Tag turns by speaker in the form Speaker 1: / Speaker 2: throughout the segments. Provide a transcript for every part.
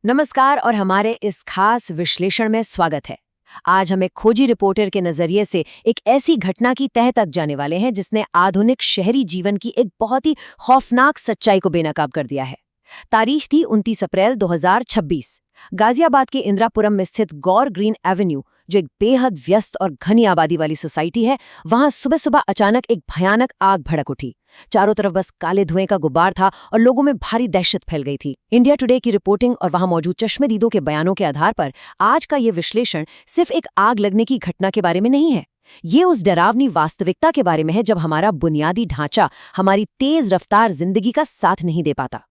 Speaker 1: नमस्कार और हमारे इस खास विश्लेषण में स्वागत है। आज हम एक खोजी रिपोर्टर के नजरिए से एक ऐसी घटना की तह तक जाने वाले हैं जिसने आधुनिक शहरी जीवन की एक बहुत ही खौफनाक सच्चाई को बेनकाब कर दिया है। तारीख थी 29 अप्रैल 2026। गाजियाबाद के इंदिरापुरम में स्थित गौर ग्रीन एवेन्यू, जो एक बेहद व्यस्त और घनी आबादी वाली सोसाइटी है, वहां सुबह सुबह अचानक एक भयानक आग भड़क उठी। चारों तरफ बस काले धुएं का गुबार था और लोगों में भारी दहशत फैल गई थी। इंडिया टुडे की रिपोर्टिंग और वहां मौजूद चश्मदीदों के बयानों के आधार पर आज का ये विश्लेषण सिर्फ एक आग लगने की घटना के बारे में नहीं है। ये उस डरावनी वास्तविकता के बारे में है जब हमारा बुनियादी ढांचा हमारी तेज रफ्तार जिंदगी का साथ नहीं दे पाता।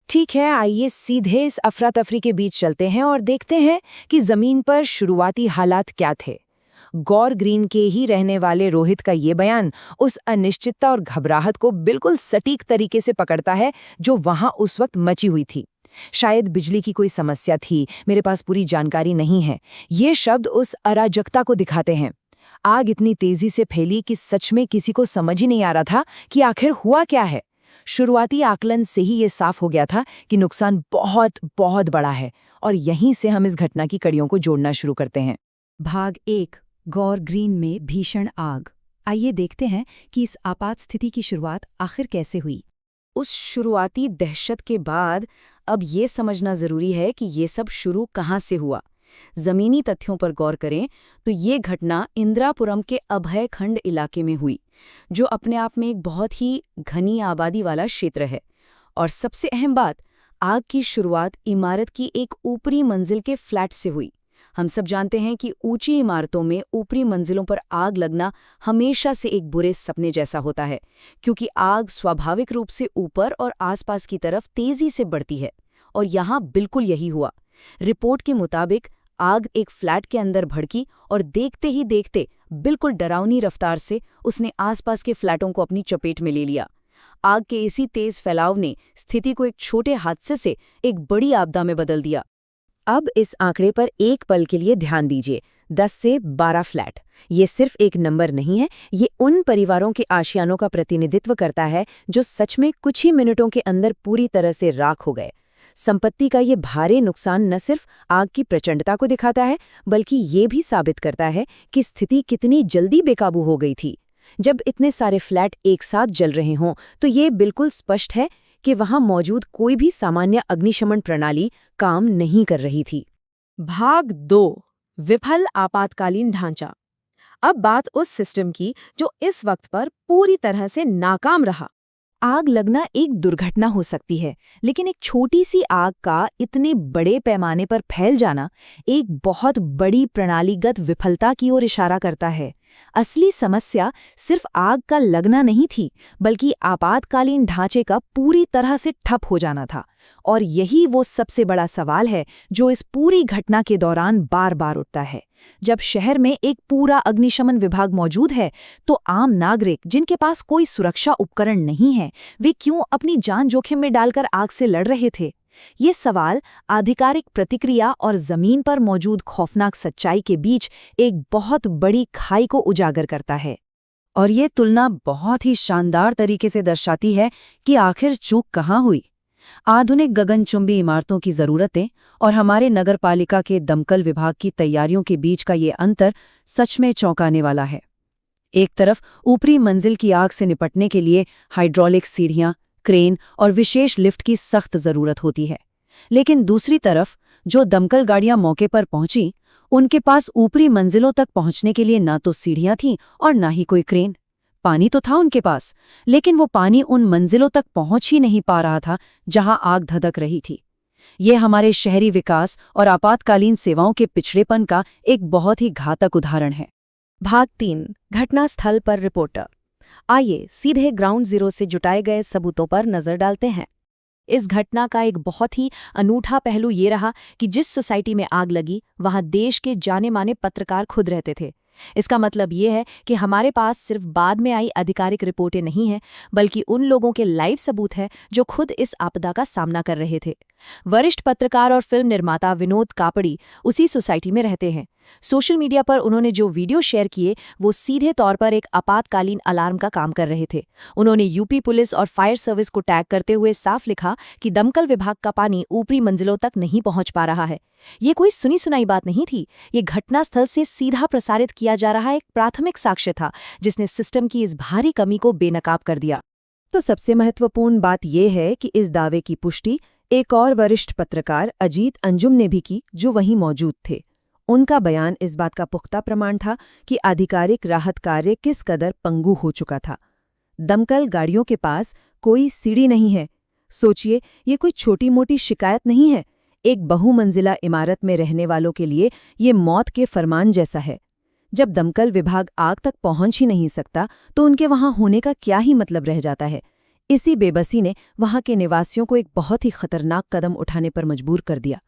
Speaker 2: ठीक है, आइए सीधे इस अफरा तफरी के बीच चलते हैं और देखते हैं कि जमीन पर शुरुआती हालात क्या थे। गौर ग्रीन के ही रहने वाले रोहित का ये बयान उस अनिश्चितता और घबराहट को बिल्कुल सटीक तरीके से पकड़ता है जो वहां उस वक्त मची हुई थी। शायद बिजली की कोई समस्या थी, मेरे पास पूरी जानकारी नहीं है। ये शब्द उस अराजकता को दिखाते हैं। आग इतनी तेजी से फैली कि सच में किसी को समझ ही नहीं आ रहा था कि आखिर हुआ क्या है। शुरुआती आकलन से ही ये साफ हो गया था कि नुकसान बहुत बहुत बड़ा है और यहीं से हम इस घटना की कड़ियों को जोड़ना शुरू करते हैं।
Speaker 3: भाग 1, गौर ग्रीन में भीषण आग। आइए देखते हैं कि इस आपात स्थिति की शुरुआत आखिर कैसे हुई।
Speaker 2: उस शुरुआती दहशत के बाद अब ये समझना जरूरी है कि ये सब शुरू कहाँ से हुआ। जमीनी तथ्यों पर गौर करें तो ये घटना इंदिरापुरम के अभय खंड इलाके में हुई, जो अपने आप में एक बहुत ही घनी आबादी वाला क्षेत्र है। और सबसे अहम बात, आग की शुरुआत इमारत की एक ऊपरी मंजिल के फ्लैट से हुई। हम सब जानते हैं कि ऊंची इमारतों में ऊपरी मंजिलों पर आग लगना हमेशा से एक बुरे सपने जैसा होता है, क्योंकि आग स्वाभाविक रूप से ऊपर और आसपास की तरफ तेजी से बढ़ती है। और यहाँ बिल्कुल यही हुआ। रिपोर्ट के मुताबिक आग एक फ्लैट के अंदर भड़की और देखते ही देखते बिल्कुल डरावनी रफ्तार से उसने आसपास के फ्लैटों को अपनी चपेट में ले लिया। आग के इसी तेज फैलाव ने स्थिति को एक छोटे हादसे से एक बड़ी आपदा में बदल दिया।
Speaker 3: अब इस आंकड़े पर एक पल के लिए ध्यान दीजिए। 10 से 12 फ्लैट, ये सिर्फ एक नंबर नहीं है, ये उन परिवारों के आशियानों का प्रतिनिधित्व करता है जो सच में कुछ ही मिनटों के अंदर पूरी तरह से राख हो गए। संपत्ति का ये भारी नुकसान न सिर्फ आग की प्रचंडता को दिखाता है, बल्कि ये भी साबित करता है कि स्थिति कितनी जल्दी बेकाबू हो गई थी। जब इतने सारे फ्लैट एक साथ जल रहे हों तो ये बिल्कुल स्पष्ट है कि वहां मौजूद कोई भी सामान्य अग्निशमन प्रणाली काम नहीं कर रही थी।
Speaker 2: भाग 2, विफल आपातकालीन ढांचा। अब बात उस सिस्टम की जो इस वक्त पर पूरी तरह से नाकाम रहा।
Speaker 3: आग लगना एक दुर्घटना हो सकती है, लेकिन एक छोटी सी आग का इतने बड़े पैमाने पर फैल जाना एक बहुत बड़ी प्रणालीगत विफलता की ओर इशारा करता है। असली समस्या सिर्फ आग का लगना नहीं थी, बल्कि आपातकालीन ढांचे का पूरी तरह से ठप हो जाना था। और यही वो सबसे बड़ा सवाल है जो इस पूरी घटना के दौरान बार बार उठता है। जब शहर में एक पूरा अग्निशमन विभाग मौजूद है, तो आम नागरिक जिनके पास कोई सुरक्षा उपकरण नहीं है, वे क्यों अपनी जान जोखिम में डालकर आग से लड़ रहे थे? ये सवाल आधिकारिक प्रतिक्रिया और जमीन पर मौजूद खौफनाक सच्चाई के बीच एक बहुत बड़ी खाई को उजागर करता है।
Speaker 2: और ये तुलना बहुत ही शानदार तरीके से दर्शाती है कि आखिर चूक कहाँ हुई। आधुनिक गगनचुंबी इमारतों की ज़रूरतें और हमारे नगरपालिका के दमकल विभाग की तैयारियों के बीच का ये अंतर सच में चौंकाने वाला है। एक तरफ ऊपरी मंजिल की आग से निपटने के लिए हाइड्रोलिक सीढ़ियां, क्रेन और विशेष लिफ्ट की सख्त ज़रूरत होती है, लेकिन दूसरी तरफ जो दमकल गाड़ियां मौके पर पहुंची, उनके पास ऊपरी मंजिलों तक पहुंचने के लिए ना तो सीढ़ियां थीं और ना ही कोई क्रेन। पानी तो था उनके पास, लेकिन वो पानी उन मंजिलों तक पहुंच ही नहीं पा रहा था जहां आग धधक रही थी। ये हमारे शहरी विकास और आपातकालीन सेवाओं के पिछड़ेपन का एक बहुत ही घातक उदाहरण है।
Speaker 3: भाग 3, घटनास्थल पर रिपोर्टर। आइए सीधे ग्राउंड जीरो से जुटाए गए सबूतों पर नजर डालते हैं। इस घटना का एक बहुत ही अनूठा पहलू ये रहा कि जिस सोसाइटी में आग लगी, वहां देश के जाने माने पत्रकार खुद रहते थे।
Speaker 1: इसका मतलब ये है कि हमारे पास सिर्फ बाद में आई आधिकारिक रिपोर्टें नहीं हैं, बल्कि उन लोगों के लाइव सबूत हैं जो खुद इस आपदा का सामना कर रहे थे। वरिष्ठ पत्रकार और फिल्म निर्माता विनोद कापड़ी उसी सोसाइटी में रहते हैं। सोशल मीडिया पर उन्होंने जो वीडियो शेयर किए वो सीधे तौर पर एक आपातकालीन अलार्म का काम कर रहे थे। उन्होंने यूपी पुलिस और फायर सर्विस को टैग करते हुए साफ लिखा कि दमकल विभाग का पानी ऊपरी मंजिलों तक नहीं पहुंच पा रहा है। ये कोई सुनी सुनाई बात नहीं थी, ये घटनास्थल से सीधा प्रसारित किया जा रहा एक प्राथमिक साक्ष्य था जिसने सिस्टम की इस भारी कमी को बेनकाब कर दिया।
Speaker 3: तो सबसे महत्वपूर्ण बात यह है कि इस दावे की पुष्टि एक और वरिष्ठ पत्रकार अजीत अंजुम ने भी की, जो वहीं मौजूद थे। उनका बयान इस बात का पुख्ता प्रमाण था कि आधिकारिक राहत कार्य किस कदर पंगु हो चुका था। दमकल गाड़ियों के पास कोई सीढ़ी नहीं है। सोचिए, ये कोई छोटी मोटी शिकायत नहीं है। एक बहुमंजिला इमारत में रहने वालों के लिए ये मौत के फरमान जैसा है। जब दमकल विभाग आग तक पहुंच ही नहीं सकता तो उनके वहां होने का क्या ही मतलब रह जाता है। इसी बेबसी ने वहां के निवासियों को एक बहुत ही खतरनाक कदम उठाने पर मजबूर कर दिया।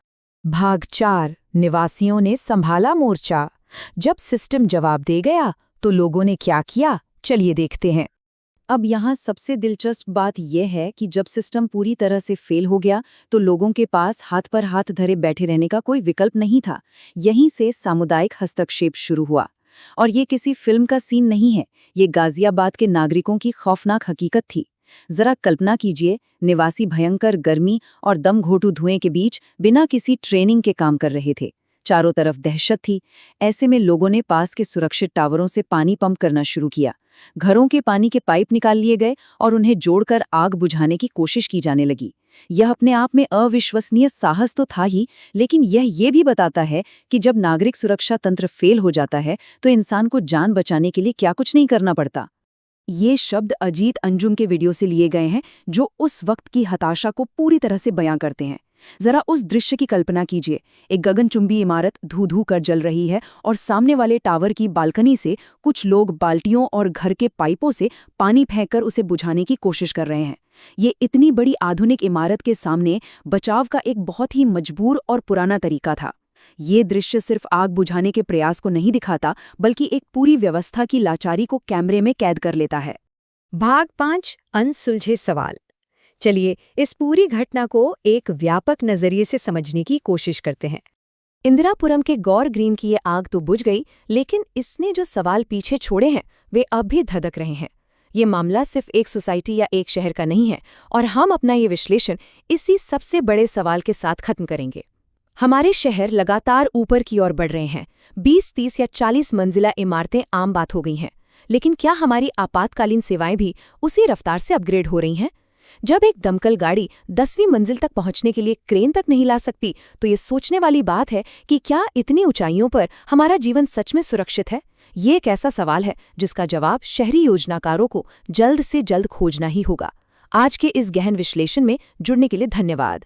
Speaker 3: भाग 4, निवासियों ने संभाला मोर्चा। जब सिस्टम जवाब दे गया तो लोगों ने क्या किया, चलिए देखते हैं।
Speaker 2: अब यहाँ सबसे दिलचस्प बात यह है कि जब सिस्टम पूरी तरह से फेल हो गया तो लोगों के पास हाथ पर हाथ धरे बैठे रहने का कोई विकल्प नहीं था। यहीं से सामुदायिक हस्तक्षेप शुरू हुआ। और ये किसी फिल्म का सीन नहीं है, ये गाजियाबाद के नागरिकों की खौफनाक हकीकत थी। जरा कल्पना कीजिए, निवासी भयंकर गर्मी और दम घोटू धुएं के बीच बिना किसी ट्रेनिंग के काम कर रहे थे। चारों तरफ दहशत थी। ऐसे में लोगों ने पास के सुरक्षित टावरों से पानी पंप करना शुरू किया। घरों के पानी के पाइप निकाल लिए गए और उन्हें जोड़कर आग बुझाने की कोशिश की जाने लगी। यह अपने आप में अविश्वसनीय साहस तो था ही, लेकिन यह भी बताता है कि जब नागरिक सुरक्षा तंत्र फेल हो जाता है तो इंसान को जान बचाने के लिए क्या कुछ नहीं करना पड़ता।
Speaker 3: ये शब्द अजीत अंजुम के वीडियो से लिए गए हैं, जो उस वक्त की हताशा को पूरी तरह से बयां करते हैं। जरा उस दृश्य की कल्पना कीजिए। एक गगनचुंबी इमारत धू-धू कर जल रही है और सामने वाले टावर की बालकनी से कुछ लोग बाल्टियों और घर के पाइपों से पानी फेंककर उसे बुझाने की कोशिश कर रहे हैं। ये इतनी बड़ी आधुनिक इमारत के सामने बचाव का एक बहुत ही मजबूर और पुराना तरीका था। ये दृश्य सिर्फ आग बुझाने के प्रयास को नहीं दिखाता, बल्कि एक पूरी व्यवस्था की लाचारी को कैमरे में कैद कर लेता है।
Speaker 1: भाग 5, अनसुलझे सवाल। चलिए इस पूरी घटना को एक व्यापक नजरिए से समझने की कोशिश करते हैं। इंदिरापुरम के गौर ग्रीन की ये आग तो बुझ गई, लेकिन इसने जो सवाल पीछे छोड़े हैं वे अब भी धधक रहे हैं। ये मामला सिर्फ एक सोसाइटी या एक शहर का नहीं है, और हम अपना ये विश्लेषण इसी सबसे बड़े सवाल के साथ खत्म करेंगे। हमारे शहर लगातार ऊपर की ओर बढ़ रहे हैं। 20, 30 या 40 मंजिला इमारतें आम बात हो गई हैं, लेकिन क्या हमारी आपातकालीन सेवाएं भी उसी रफ्तार से अपग्रेड हो रही हैं? जब एक दमकल गाड़ी 10वीं मंजिल तक पहुंचने के लिए क्रेन तक नहीं ला सकती, तो ये सोचने वाली बात है कि क्या इतनी ऊंचाइयों पर हमारा जीवन सच में सुरक्षित है? ये एक ऐसा सवाल है जिसका जवाब शहरी योजनाकारों को जल्द से जल्द खोजना ही होगा। आज के इस गहन विश्लेषण में जुड़ने के लिए धन्यवाद।